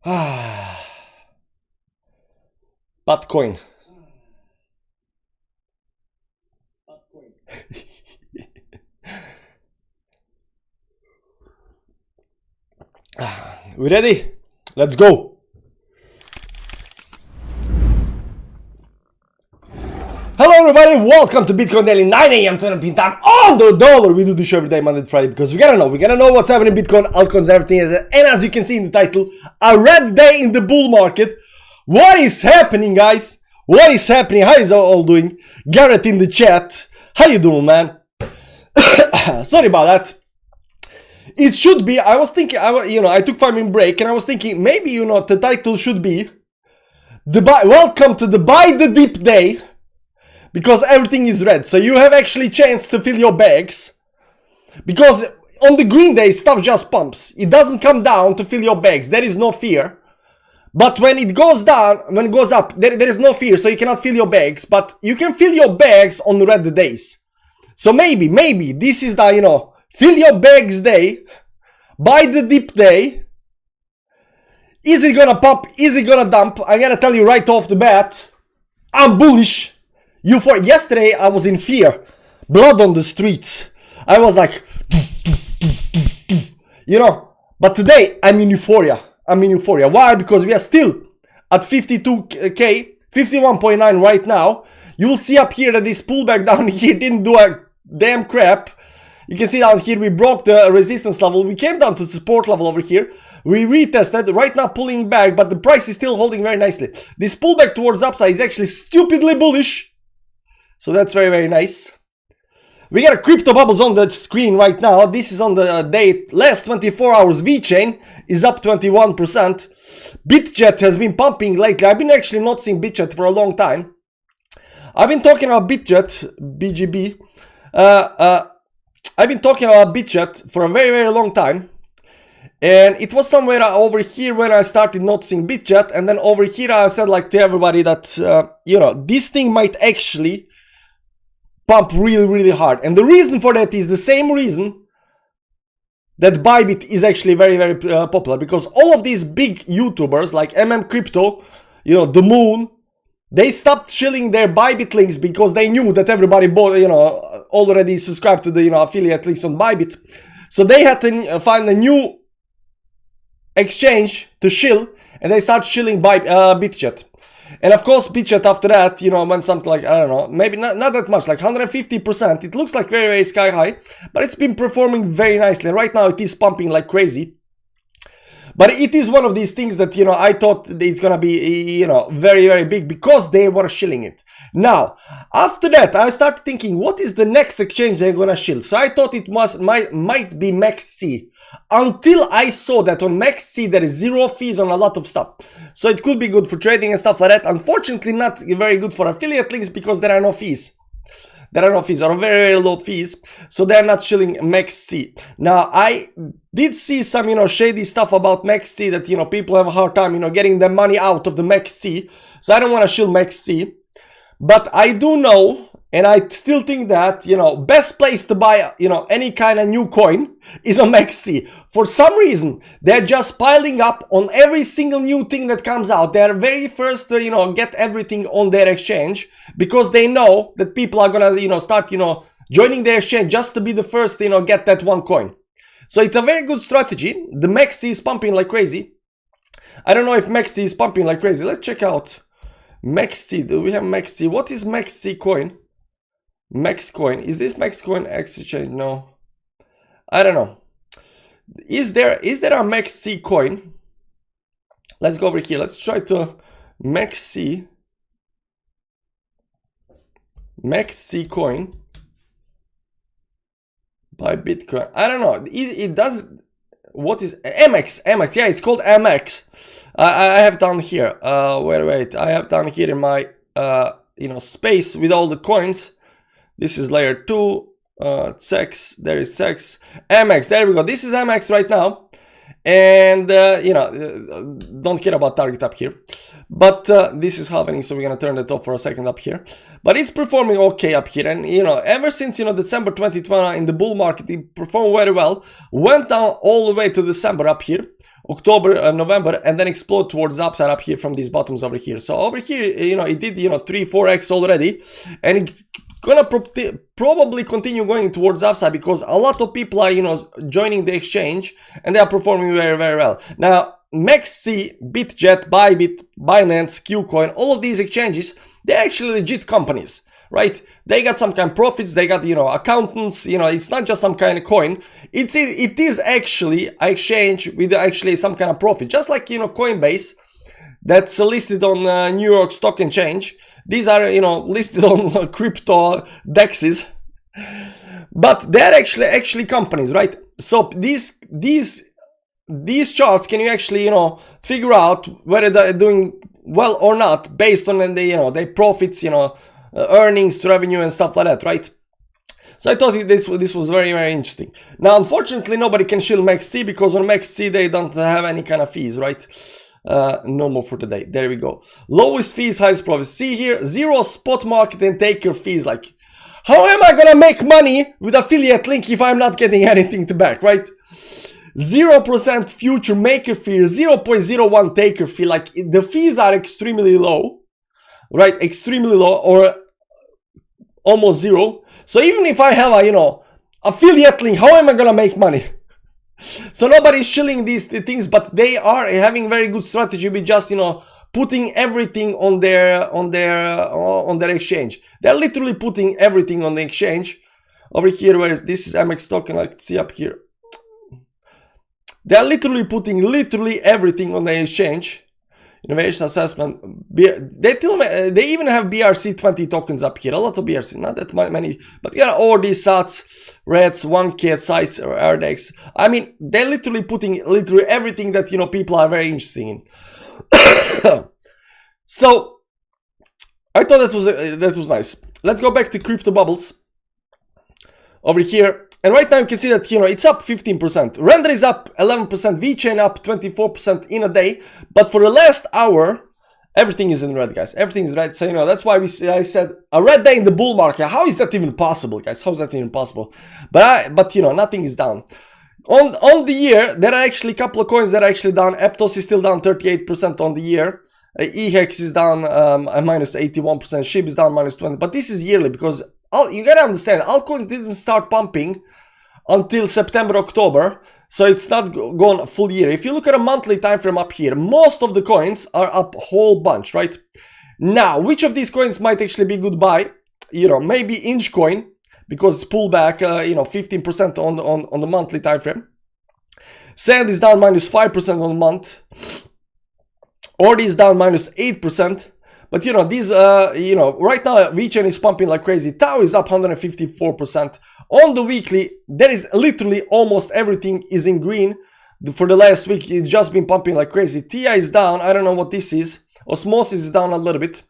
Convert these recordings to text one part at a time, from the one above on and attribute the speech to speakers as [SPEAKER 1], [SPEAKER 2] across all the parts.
[SPEAKER 1] Bitcoin. We ready? Let's go. Hello everybody, welcome to Bitcoin Daily, 9 a.m. to 10 time on the dollar. We do this show every day, Monday to Friday, because we gotta know what's happening in Bitcoin, altcoins, everything. And as you can see in the title, a red day in the bull market. What is happening, guys? What is happening? How is all doing? Garrett in the chat. How you doing, man? Sorry about that. It should be, I was thinking, I took 5-minute break and I was thinking maybe, the title should be welcome to the buy the dip day, because everything is red. So you have actually chance to fill your bags, because on the green day stuff just pumps. It doesn't come down to fill your bags. There is no fear. But when it goes down, when it goes up, there is no fear, so you cannot fill your bags. But you can fill your bags on red days. So maybe this is the, fill your bags day, buy the dip day. Is it gonna pop? Is it gonna dump? I'm gonna tell you right off the bat, I'm bullish. Yesterday I was in fear, blood on the streets. I was like, but today I'm in euphoria. Why? Because we are still at 52k, 51.9 right now. You'll see up here that this pullback down here didn't do a damn crap. You can see down here we broke the resistance level. We came down to support level over here. We retested, right now pulling back, but the price is still holding very nicely. This pullback towards upside is actually stupidly bullish. So that's very, very nice. We got a crypto bubbles on the screen right now. This is on the day, last 24 hours. VeChain is up 21%. BitChat has been pumping lately. I've been actually not seeing BitChat for a long time. I've been talking about BitChat, BGB. I've been talking about BitChat for a very, very long time. And it was somewhere over here when I started noticing BitChat. And then over here I said like to everybody that, this thing might actually pump really, really hard. And the reason for that is the same reason that Bybit is actually very, very popular. Because all of these big YouTubers like Crypto, The Moon, they stopped shilling their Bybit links because they knew that everybody bought, already subscribed to the, affiliate links on Bybit. So they had to find a new exchange to shill, and they start shilling BitChat. And of course, BitChat after that, went something like, I don't know, maybe not that much, like 150%. It looks like very, very sky high, but it's been performing very nicely. And right now it is pumping like crazy. But it is one of these things that, I thought it's going to be, very, very big because they were shilling it. Now, after that, I started thinking, what is the next exchange they're going to shill? So I thought it might be MaxC. Until I saw that on MaxC there is zero fees on a lot of stuff. So it could be good for trading and stuff like that. Unfortunately, not very good for affiliate links because there are no fees. There are no fees, or very, very low fees. So they're not shilling MaxC. Now, I did see some, shady stuff about MaxC that, people have a hard time, getting their money out of the MaxC. So I don't want to shill MaxC. But I do know, and I still think that, best place to buy, any kind of new coin is on MaxC. For some reason, they're just piling up on every single new thing that comes out. They're very first to, get everything on their exchange because they know that people are gonna, start, joining their exchange just to be the first to, get that one coin. So it's a very good strategy. The MaxC is pumping like crazy. I don't know if MaxC is pumping like crazy. Let's check out MaxC. Do we have MaxC? What is MaxC coin? Maxcoin. Is this Maxcoin exchange? No. I don't know. Is there a MaxC coin? Let's go over here. Let's try to MaxC coin by Bitcoin. I don't know. It does. What is MX? Yeah, it's called MX. I have down here. Wait. I have down here in my space with all the coins. This is layer 2, sex, there is sex, MX, there we go. This is MX right now. And, don't care about target up here. But this is happening, so we're going to turn that off for a second up here. But it's performing okay up here. And, ever since, December 2020 in the bull market, it performed very well. Went down all the way to December up here. October, November, and then explode towards the upside up here from these bottoms over here. So over here, you know, it did, you know, 3-4x already, and it's gonna probably continue going towards the upside because a lot of people are, you know, joining the exchange and they are performing very, very well. Now, MEXC, BitJet, Bybit, Binance, Qcoin, all of these exchanges, they're actually legit companies, right? They got some kind of profits, they got, you know, accountants, you know, it's not just some kind of coin. It is actually an exchange with actually some kind of profit. Just like, you know, Coinbase, that's listed on New York Stock Exchange. These are, you know, listed on crypto dexes. But they're actually companies, right? So these charts, can you actually, you know, figure out whether they're doing well or not based on the, you know, their profits, you know, earnings, revenue, and stuff like that, right? So I thought this was very, very interesting. Now, unfortunately, nobody can shield MEXC because on MEXC they don't have any kind of fees, right? No more for today. There we go. Lowest fees, highest profits. See here, 0 spot market and taker fees. Like, how am I gonna make money with affiliate link if I'm not getting anything to back, right? 0% future maker fee, 0.01 taker fee. Like, the fees are extremely low, right? Extremely low, or almost zero. So even if I have a, you know, affiliate link, how am I gonna make money? So nobody's shilling these things, but they are having very good strategy with just, you know, putting everything on their exchange. They're literally putting everything on the exchange. Over here, where is this is MX token, I can see up here. They're literally putting everything on the exchange. Innovation assessment. They even have BRC20 tokens up here. A lot of BRC, not that many, but yeah, all these SATs, Reds, 1K, size, or RDX. I mean, they're literally putting everything that, you know, people are very interested in. So I thought that was nice. Let's go back to crypto bubbles over here. And right now you can see that, you know, it's up 15%. Render is up 11%. VeChain up 24% in a day. But for the last hour, everything is in red, guys. Everything is red. So, you know, that's why I said a red day in the bull market. How is that even possible, guys? How is that even possible? But you know, nothing is down. On the year, there are actually a couple of coins that are actually down. Aptos is still down 38% on the year. EHEX is down minus 81%. SHIB is down minus 20%. But this is yearly because you gotta understand, altcoins didn't start pumping until September, October, so it's not gone a full year. If you look at a monthly time frame up here, most of the coins are up a whole bunch, right? Now, which of these coins might actually be good buy? You know, maybe Inchcoin, because it's pulled back, you know, 15% on the monthly time frame. Sand is down minus 5% on the month. Ordi is down minus 8%. But, you know, these, you know, right now, VeChain is pumping like crazy. Tau is up 154%. On the weekly, there is literally almost everything is in green. For the last week, it's just been pumping like crazy. TI is down. I don't know what this is. Osmosis is down a little bit.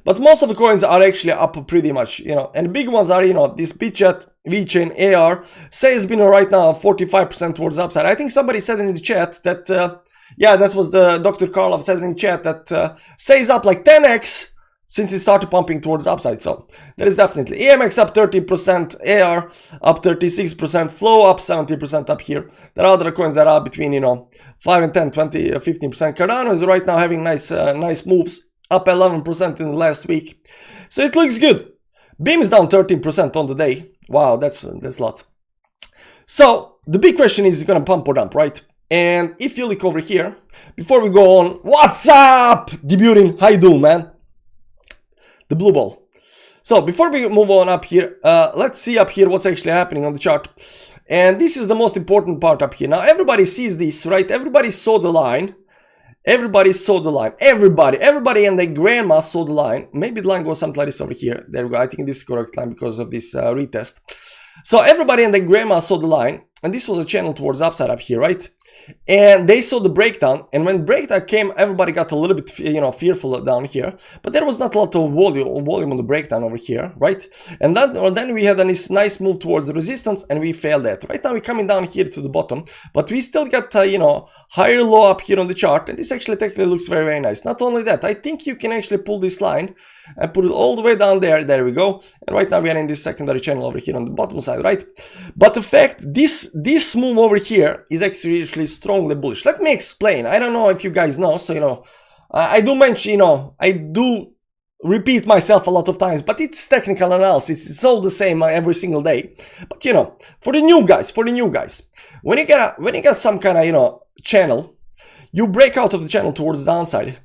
[SPEAKER 1] But most of the coins are actually up pretty much, you know. And the big ones are, you know, this BitChat, VeChain, AR. Say it's been right now 45% towards the upside. I think somebody said in the chat that... yeah, that was the Dr. Karlov said in chat that stays up like 10x since it started pumping towards the upside. So that is definitely EMX up 30%, AR up 36%, Flow up 70% up here. There are other coins that are between, you know, 5 and 10, 20, 15%. Cardano is right now having nice moves, up 11% in the last week. So it looks good. Beam is down 13% on the day. Wow, that's a lot. So the big question is gonna pump or dump, right? And if you look over here, before we go on, what's up, debuting? How you doing, man? The blue ball. So before we move on up here, let's see up here what's actually happening on the chart. And this is the most important part up here. Now everybody sees this, right? Everybody saw the line. Everybody saw the line. Everybody and their grandma saw the line. Maybe the line goes something like this over here. There we go. I think this is the correct line because of this retest. So everybody and their grandma saw the line. And this was a channel towards upside up here, right? And they saw the breakdown, and when breakdown came, everybody got a little bit, you know, fearful down here. But there was not a lot of volume on the breakdown over here, right? And then we had a nice move towards the resistance, and we failed that. Right now we're coming down here to the bottom, but we still got, you know, higher low up here on the chart, and this actually technically looks very, very nice. Not only that, I think you can actually pull this line and put it all the way down there. There we go. And right now we are in this secondary channel over here on the bottom side, right? But the fact this move over here is actually actually strongly bullish. Let me explain. I don't know if you guys know, so, you know, I do mention, you know, I do repeat myself a lot of times, but it's technical analysis. It's all the same every single day. But, you know, for the new guys, when you get some kind of, you know, channel, you break out of the channel towards the downside.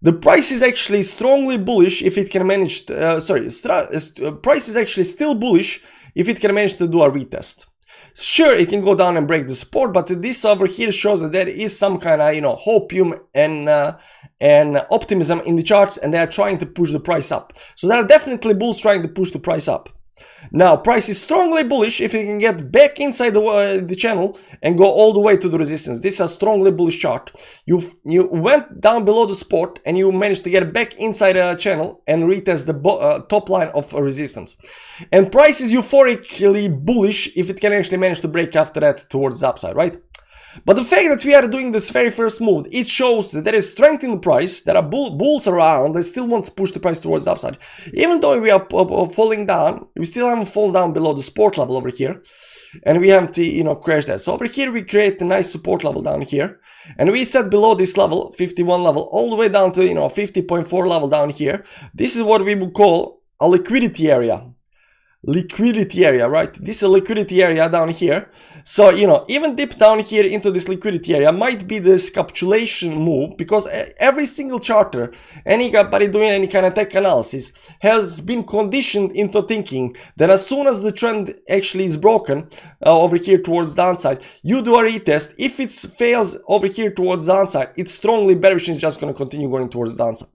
[SPEAKER 1] The price is actually strongly bullish if it can manage, price is actually still bullish if it can manage to do a retest. Sure, it can go down and break the support, but this over here shows that there is some kind of, you know, hopium and optimism in the charts, and they are trying to push the price up. So there are definitely bulls trying to push the price up. Now, price is strongly bullish if it can get back inside the channel and go all the way to the resistance. This is a strongly bullish chart. You went down below the support and you managed to get back inside a channel and retest the top line of resistance. And price is euphorically bullish if it can actually manage to break after that towards the upside, right? But the fact that we are doing this very first move, it shows that there is strength in the price. There are bulls around. They still want to push the price towards the upside. Even though we are falling down, we still haven't fallen down below the support level over here. And we haven't, you know, crashed that. So over here, we create a nice support level down here. And we set below this level, 51 level, all the way down to, you know, 50.4 level down here. This is what we would call a liquidity area. Right? This is a liquidity area down here. So, you know, even dip down here into this liquidity area might be this capitulation move, because every single charter, anybody doing any kind of tech analysis, has been conditioned into thinking that as soon as the trend actually is broken over here towards downside, you do a retest. If it fails over here towards downside, it's strongly bearish and it's just going to continue going towards downside.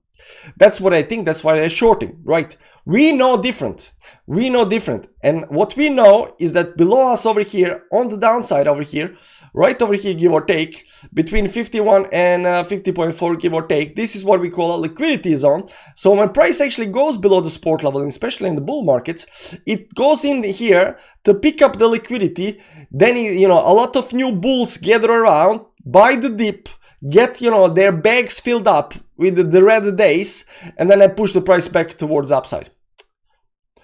[SPEAKER 1] That's what I think. That's why they're shorting, right? We know different. And what we know is that below us over here, on the downside over here, right over here, give or take, between 51 and 50.4, give or take, this is what we call a liquidity zone. So when price actually goes below the support level, especially in the bull markets, it goes in here to pick up the liquidity. Then, you know, a lot of new bulls gather around, buy the dip, get, you know, their bags filled up with the red days, and then I push the price back towards upside,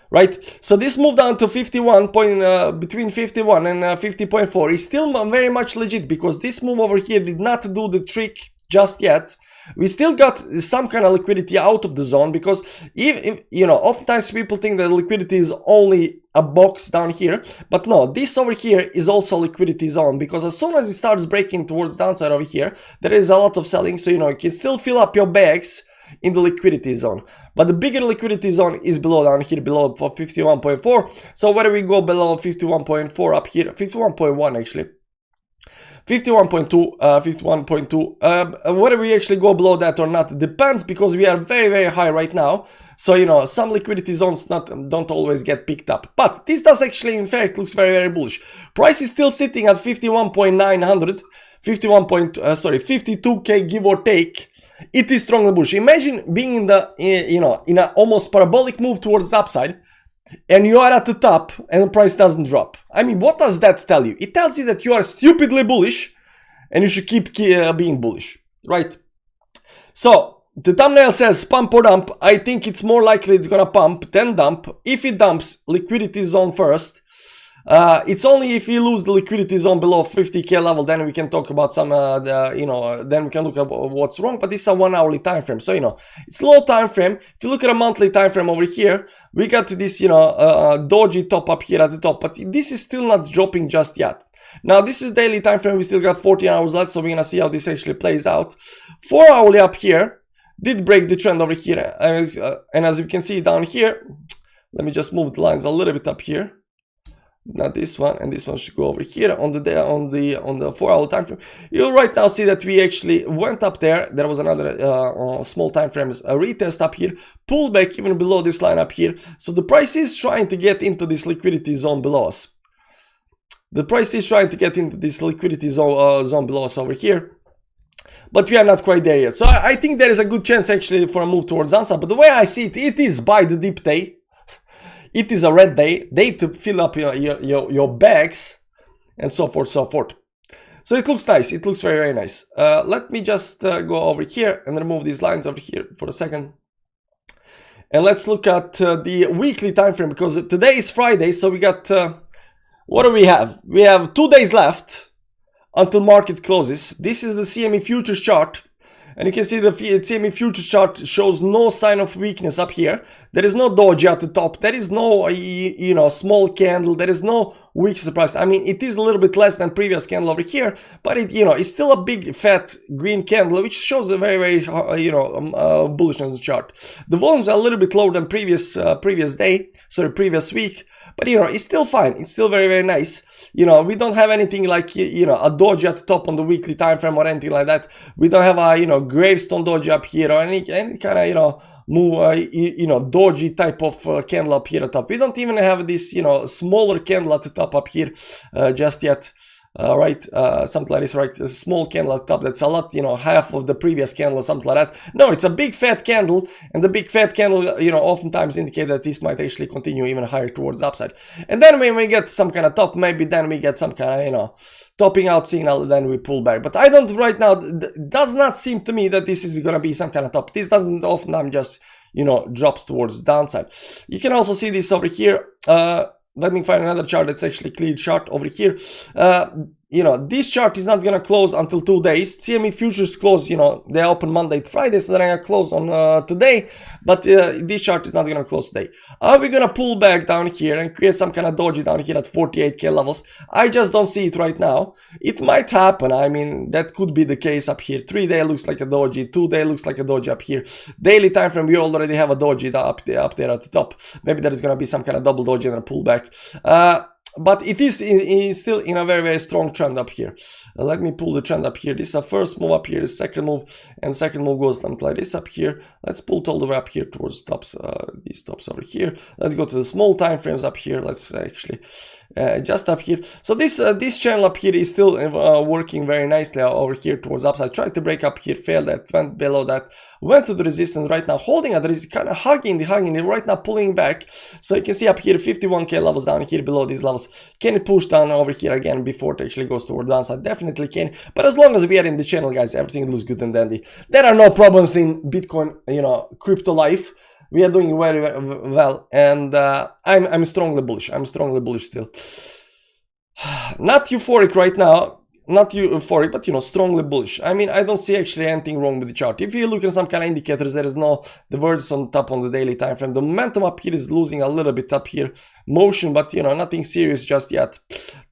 [SPEAKER 1] right? So this move down to 51 point, between 51 and 50.4 is still very much legit, because this move over here did not do the trick just yet. We still got some kind of liquidity out of the zone, because if you know, oftentimes people think that liquidity is only a box down here, but no, this over here is also a liquidity zone, because as soon as it starts breaking towards downside over here, there is a lot of selling. So, you know, you can still fill up your bags in the liquidity zone, but the bigger liquidity zone is below, down here below, for 51.4. so whether we go below 51.4 up here, 51.1 actually, 51.2, 51.2, whether we actually go below that or not depends, because we are very high right now. So, you know, some liquidity zones don't always get picked up, but this does actually, in fact, looks very bullish. Price is still sitting at 51.900, 52k give or take. It is strongly bullish. Imagine being in the, you know, in an almost parabolic move towards the upside, and you are at the top and the price doesn't drop. I mean, what does that tell you? It tells you that you are stupidly bullish and you should keep being bullish, right? So the thumbnail says pump or dump. I think it's more likely it's gonna pump than dump. If it dumps, liquidity zone first. It's only if we lose the liquidity zone below 50k level, then we can talk about some, you know, then we can look at what's wrong. But this is a 1 hourly time frame, so, you know, it's low time frame. If you look at a monthly time frame over here, we got this, you know, doji top up here at the top, but this is still not dropping just yet. Now this is daily time frame. We still got 14 hours left, so we're gonna see how this actually plays out. 4 hourly up here did break the trend over here, and as you can see down here, let me just move the lines a little bit up here. Not this one, and this one should go over here on the 4 hour time frame. You'll right now see that we actually went up there. There was another small time frames, a retest up here, pull back even below this line up here. So the price is trying to get into this liquidity zone below us. The price is trying to get into this liquidity zone below us over here, but we are not quite there yet. So I think there is a good chance actually for a move towards downside. But the way I see it, it is by the dip day. It is a red day to fill up your bags and so forth, so forth. So it looks nice. It looks very nice. Let me just go over here and remove these lines over here for a second. And let's look at the weekly time frame, because today is Friday. So we got, what do we have? We have 2 days left until market closes. This is the CME futures chart. And you can see the CME futures chart shows no sign of weakness up here. There is no doji at the top. There is no, you know, small candle. There is no weak surprise. I mean, it is a little bit less than previous candle over here, but it, you know, it's still a big fat green candle, which shows a very, very, you know, bullish on the chart. The volumes are a little bit lower than previous week. But, you know, it's still fine. It's still very, very nice. You know, we don't have anything like, you know, a doji at the top on the weekly time frame or anything like that. We don't have a, you know, gravestone doji up here or any kind of, you know, move, you know, doji type of candle up here at the top. We don't even have this, you know, smaller candle at the top up here just yet. Right, something like this, right? A small candle at the top. That's a lot, you know, half of the previous candle or something like that. No, it's a big fat candle, and the big fat candle, you know, oftentimes indicate that this might actually continue even higher towards the upside. And then when we get some kind of top, maybe then we get some kind of, you know, topping out signal, then we pull back. But I don't right now, does not seem to me that this is gonna be some kind of top. This doesn't often just, you know, drops towards the downside. You can also see this over here. Let me find another chart that's actually clear chart over here. You know, this chart is not gonna close until 2 days. CME futures close, you know, they open Monday to Friday, so they're gonna close on today. But this chart is not gonna close today. Are we gonna pull back down here and create some kind of doji down here at 48k levels? I just don't see it right now. It might happen. I mean, that could be the case up here. 3-day looks like a doji. 2-day looks like a doji up here. Daily time frame, we already have a doji up there at the top. Maybe there is gonna be some kind of double doji and a pullback. But it is still in a very, very strong trend up here. Let me pull the trend up here. This is the first move up here, the second move, and second move goes something like this up here. Let's pull it all the way up here towards tops, these tops over here. Let's go to the small time frames up here. Let's actually just up here. So this channel up here is still working very nicely over here towards upside. Tried to break up here, failed that, went below that, went to the resistance right now, holding at the resistance, kind of hugging it right now, pulling back. So you can see up here 51k levels down here below these levels. Can it push down over here again before it actually goes toward the downside? Definitely can. But as long as we are in the channel, guys, everything looks good and dandy. There are no problems in Bitcoin, you know, crypto life. We are doing very well, and I'm strongly bullish. I'm strongly bullish still. Not euphoric right now. Not euphoric, but, you know, strongly bullish. I mean, I don't see actually anything wrong with the chart. If you look at some kind of indicators, there is no divergence on top on the daily time frame. The momentum up here is losing a little bit up here. Motion, but, you know, nothing serious just yet.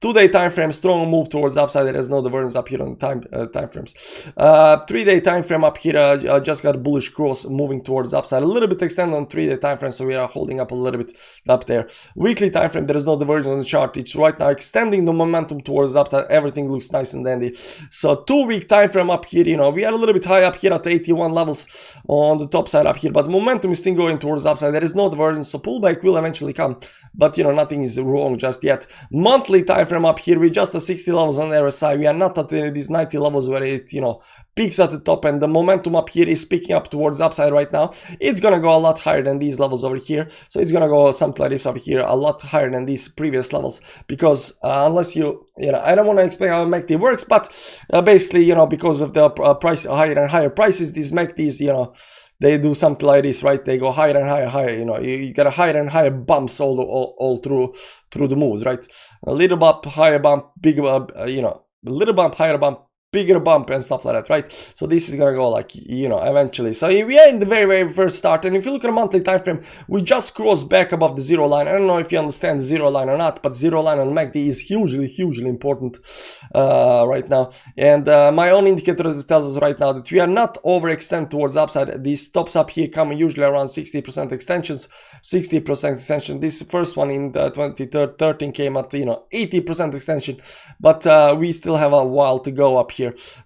[SPEAKER 1] 2-day time frame, strong move towards the upside. There is no divergence up here on the time frames. 3-day time frame up here just got a bullish cross moving towards the upside. A little bit extended on 3-day time frame, so we are holding up a little bit up there. Weekly time frame, there is no divergence on the chart. It's right now extending the momentum towards the upside. Everything looks nice and dandy. So 2-week time frame up here, you know, we are a little bit high up here at 81 levels on the top side up here, but momentum is still going towards the upside. There is no divergence, so pullback will eventually come, but, you know, nothing is wrong just yet. Monthly time frame up here, we just at 60 levels on the RSI. We are not at these 90 levels where it, you know, peaks at the top, and the momentum up here is picking up towards the upside right now. It's gonna go a lot higher than these levels over here, so it's gonna go something like this over here, a lot higher than these previous levels, because unless you know, I don't want to explain how MACD works, but basically, you know, because of the price, higher and higher prices, these MACDs, you know, they do something like this, right? They go higher and higher, you know, you get a higher and higher bumps all through the moves, right? A little bump, higher bump, bigger bump, you know, a little bump, higher bump, bigger bump and stuff like that, right? So this is gonna go like, you know, eventually. So we are in the very, very first start, and if you look at a monthly time frame, we just crossed back above the zero line. I don't know if you understand the zero line or not, but zero line on MACD is hugely important right now. And my own indicator tells us right now that we are not overextend towards upside. These stops up here come usually around 60% extensions, 60% extension. This first one in the 2013 came at, you know, 80% extension, but we still have a while to go up here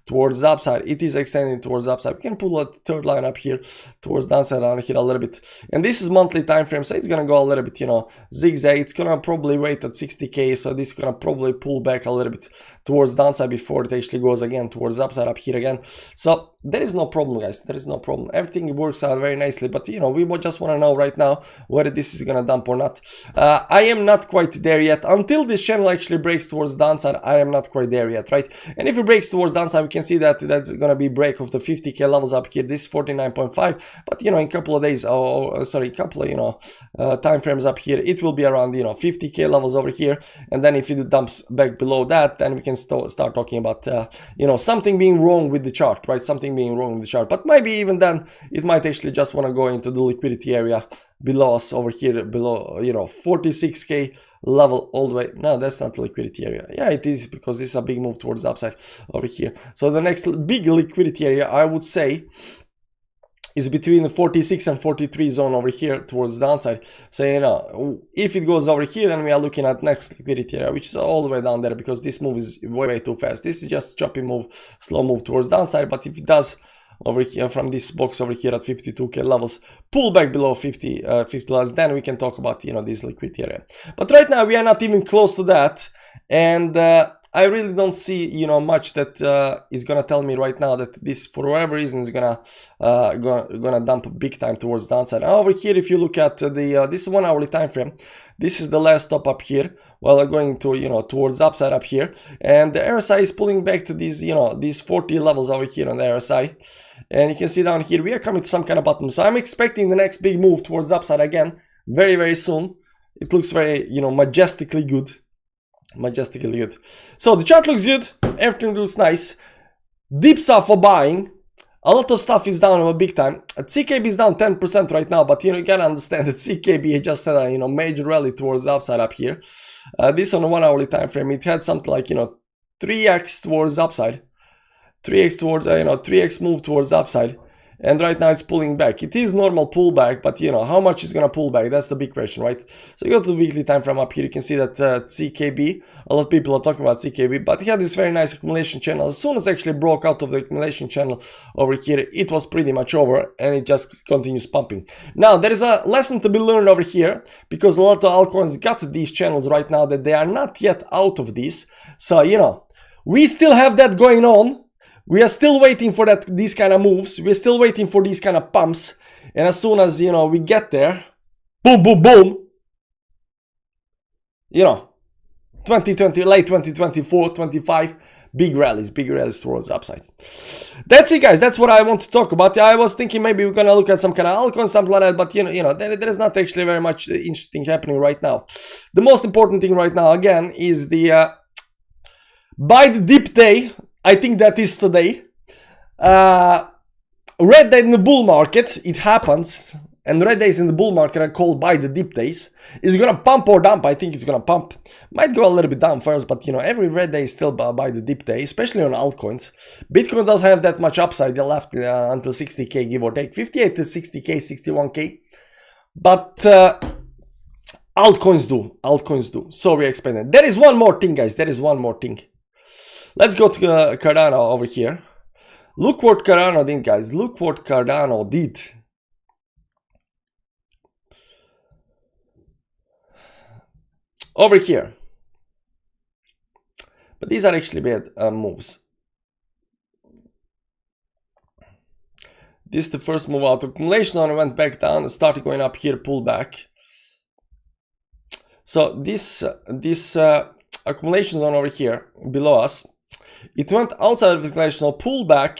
[SPEAKER 1] towards the upside. It is extending towards the upside. We can pull a third line up here towards the downside down here a little bit, and this is monthly time frame, so it's gonna go a little bit, you know, zigzag. It's gonna probably wait at 60k, so this is gonna probably pull back a little bit towards the downside before it actually goes again towards the upside up here again. So there is no problem, guys. There is no problem. Everything works out very nicely. But you know, we just want to know right now whether this is gonna dump or not. I am not quite there yet. Until this channel actually breaks towards downside, I am not quite there yet, right? And if it breaks towards downside, we can see that that's gonna be break of the 50k levels up here. This is 49.5. But you know, in a couple of days, sorry, couple of, you know, time frames up here, it will be around, you know, 50k levels over here. And then if it dumps back below that, then we can start talking about you know, something being wrong with the chart, right? Something being wrong with the chart. But maybe even then it might actually just want to go into the liquidity area below us over here, below, you know, 46k level all the way. No, that's not the liquidity area. Yeah, it is, because this is a big move towards the upside over here. So the next big liquidity area, I would say, is between the 46 and 43 zone over here towards the downside. So, you know, if it goes over here, then we are looking at next liquidity area, which is all the way down there, because this move is way too fast. This is just choppy move, slow move towards downside. But if it does over here from this box over here at 52k levels, pull back below 50 levels, then we can talk about, you know, this liquidity area. But right now we are not even close to that, and I really don't see, you know, much that is gonna tell me right now that this, for whatever reason, is gonna dump big time towards downside. Now over here, if you look at the this 1 hourly time frame, this is the last stop up here. Well, going to, you know, towards upside up here, and the RSI is pulling back to these, you know, these 40 levels over here on the RSI, and you can see down here we are coming to some kind of bottom. So I'm expecting the next big move towards upside again very soon. It looks very, you know, majestically good. Majestically good. So the chart looks good, everything looks nice. Dips are for buying. A lot of stuff is down a big time. CKB is down 10% right now, but you know, you gotta understand that CKB just had a, you know, major rally towards the upside up here. This on a 1 hourly time frame, it had something like, you know, 3x towards upside, 3x towards, you know, 3x move towards upside. And right now it's pulling back. It is normal pullback, but you know, how much is gonna pull back? That's the big question, right? So you go to the weekly time frame up here, you can see that CKB, a lot of people are talking about CKB, but it had this very nice accumulation channel. As soon as it actually broke out of the accumulation channel over here, it was pretty much over, and it just continues pumping. Now there is a lesson to be learned over here, because a lot of altcoins got these channels right now that they are not yet out of these. So you know, we still have that going on. We are still waiting for these kind of moves. We're still waiting for these kind of pumps. And as soon as, you know, we get there, boom, boom, boom, you know, 2020, late 2024, 25, big rallies towards the upside. That's it, guys. That's what I want to talk about. I was thinking maybe we're gonna look at some kind of altcoin, something like that, but you know, there is not actually very much interesting happening right now. The most important thing right now, again, is the buy the dip day. I think that is today. Red Day in the bull market, it happens. And red days in the bull market are called by the dip days. Is it gonna pump or dump? I think it's gonna pump. Might go a little bit down first, but you know, every red day is still by the dip day, especially on altcoins. Bitcoin doesn't have that much upside left until 60k, give or take. 58 to 60k, 61k. But altcoins do. Altcoins do. So we expanded. There is one more thing, guys. There is one more thing. Let's go to Cardano over here. Look what Cardano did, guys. Look what Cardano did. Over here. But these are actually bad moves. This is the first move out of accumulation zone, went back down, started going up here, pull back. So this accumulation zone over here below us, it went outside of the accumulation zone, pulled back,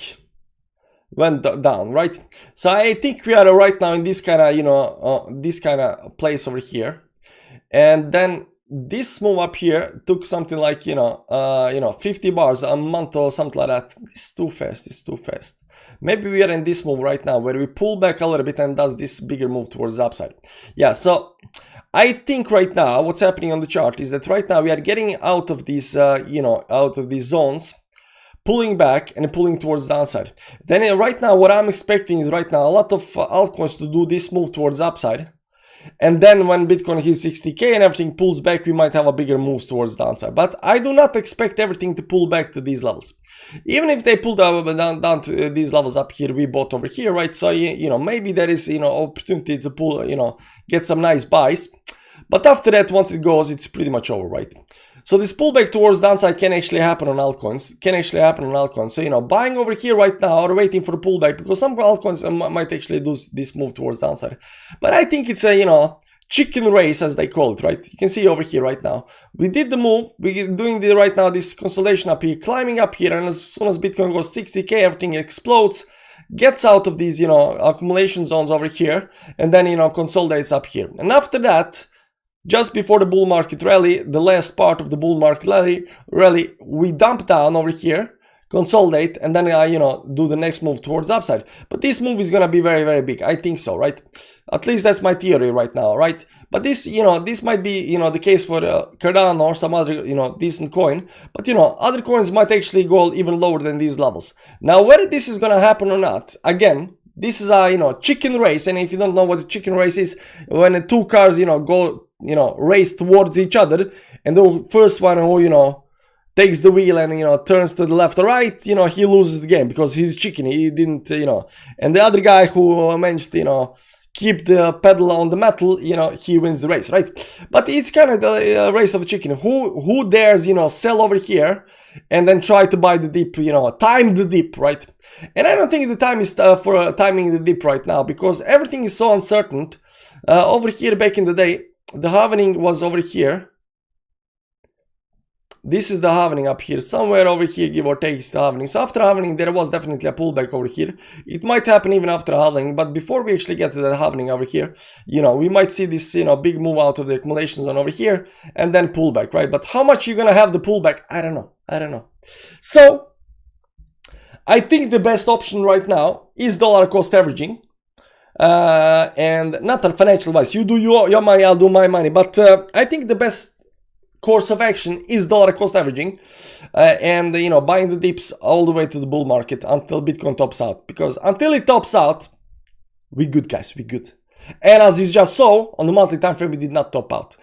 [SPEAKER 1] went down, right? So I think we are right now in this kind of, you know, this kind of place over here, and then this move up here took something like, you know, 50 bars a month or something like that. This is too fast. It's too fast. Maybe we are in this move right now where we pull back a little bit and does this bigger move towards the upside. Yeah, so I think right now what's happening on the chart is that right now we are getting out of these, you know, out of these zones, pulling back and pulling towards the downside. Then right now what I'm expecting is right now a lot of altcoins to do this move towards the upside. And then when Bitcoin hits 60k and everything pulls back, we might have a bigger move towards the downside. But I do not expect everything to pull back to these levels. Even if they pull down to these levels up here, we bought over here, right? So, you know, maybe there is, you know, opportunity to pull, you know, get some nice buys. But after that, once it goes, it's pretty much over, right? So this pullback towards downside can actually happen on altcoins. So, you know, buying over here right now or waiting for the pullback, because some altcoins might actually do this move towards downside. But I think it's a, you know, chicken race, as they call it, right? You can see over here right now. We did the move. We're doing the right now this consolidation up here, climbing up here, and as soon as Bitcoin goes 60K, everything explodes, gets out of these, you know, accumulation zones over here, and then, you know, consolidates up here. And after that, just before the bull market rally, the last part of the bull market rally, we dump down over here, consolidate, and then you know, do the next move towards upside. But this move is gonna be very, very big. I think so, right? At least that's my theory right now, right? But this, you know, this might be, you know, the case for Cardano or some other, you know, decent coin. But, you know, other coins might actually go even lower than these levels. Now, whether this is gonna happen or not, again, this is a, you know, chicken race. And if you don't know what a chicken race is, when two cars, you know, go, you know, race towards each other, and the first one who, you know, takes the wheel and, you know, turns to the left or right, you know, he loses the game because he's chicken. He didn't, you know, and the other guy who managed, you know, keep the pedal on the metal, you know, he wins the race, right? But it's kind of the race of the chicken. Who dares, you know, sell over here and then try to buy the dip, you know, time the dip, right? And I don't think the time is for timing the dip right now, because everything is so uncertain. Over here back in the day, the halvening was over here. This is the halvening up here. Somewhere over here, give or take, is the halvening. So after halvening, there was definitely a pullback over here. It might happen even after halvening, but before we actually get to the halvening over here, you know, we might see this, you know, big move out of the accumulation zone over here and then pullback, right? But how much you're gonna have the pullback, I don't know. So I think the best option right now is dollar cost averaging. And not a financial advice. You do your money, I'll do my money. But I think the best course of action is dollar cost averaging, and, you know, buying the dips all the way to the bull market until Bitcoin tops out. Because until it tops out, we good, guys, we good. And as you just saw on the monthly time frame, we did not top out.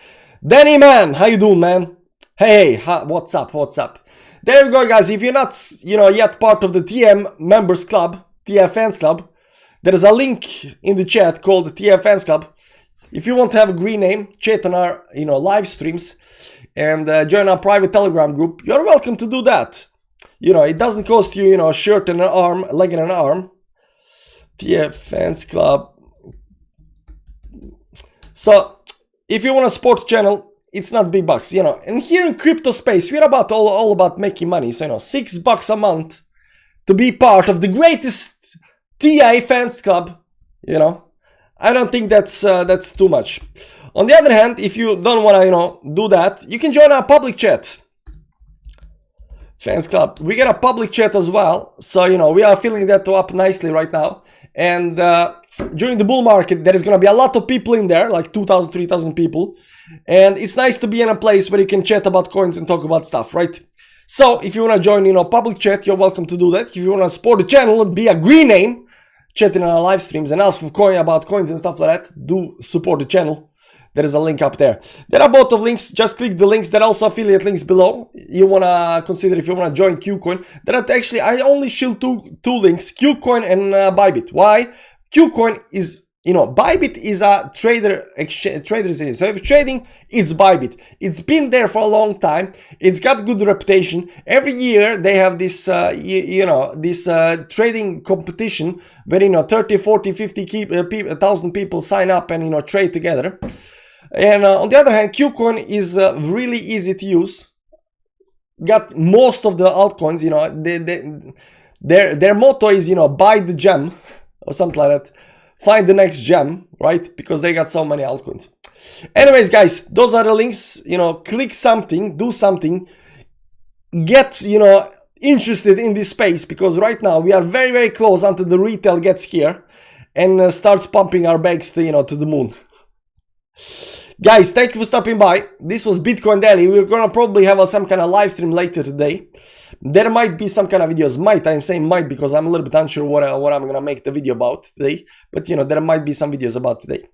[SPEAKER 1] Danny, man, how you doing, man? Hey, what's up? There you go, guys. If you're not, you know, yet part of the TM members club, TF fans club, there is a link in the chat called the TF fans club. If you want to have a green name, chat on our, you know, live streams and join our private Telegram group, you're welcome to do that. You know, it doesn't cost you, you know, a shirt and an arm, a leg and an arm. TF fans club. So if you want a sports channel, it's not big bucks, you know. And here in crypto space, we're about all about making money. So, you know, $6 a month to be part of the greatest TA fans club, you know. I don't think that's too much. On the other hand, if you don't want to, you know, do that, you can join our public chat. Fans club. We got a public chat as well. So, you know, we are filling that up nicely right now. And during the bull market, there is going to be a lot of people in there, like 2,000, 3,000 people. And it's nice to be in a place where you can chat about coins and talk about stuff, right? So if you want to join, you know, public chat, you're welcome to do that. If you want to support the channel and be a green name, chatting on our live streams and ask for about coins and stuff like that, do support the channel. There is a link up there. There are both of links. Just click the links. There are also affiliate links below. You want to consider if you want to join Qcoin. There are actually, I only shield two links, Qcoin and Bybit. Why? Qcoin is, you know, Bybit is a trader exchange. So if you're trading, it's Bybit. It's been there for a long time. It's got good reputation. Every year they have this, you know, this trading competition where, you know, 30, 40, 50,000 people sign up and, you know, trade together. And on the other hand, Qcoin is really easy to use. Got most of the altcoins, you know, their motto is, you know, buy the gem or something like that. Find the next gem, right? Because they got so many altcoins. Anyways, guys, those are the links. You know, click something, do something, get, you know, interested in this space, because right now we are very, very close until the retail gets here and starts pumping our bags to, you know, to the moon. Guys, thank you for stopping by. This was Bitcoin Daily. We're gonna probably have some kind of live stream later today. There might be some kind of videos. I'm saying might because I'm a little bit unsure what I'm gonna make the video about today. But, you know, there might be some videos about today.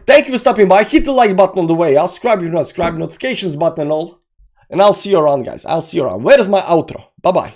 [SPEAKER 1] Thank you for stopping by. Hit the like button on the way. I'll subscribe if you're not subscribed. Notifications button and all. And I'll see you around, guys. I'll see you around. Where is my outro? Bye-bye.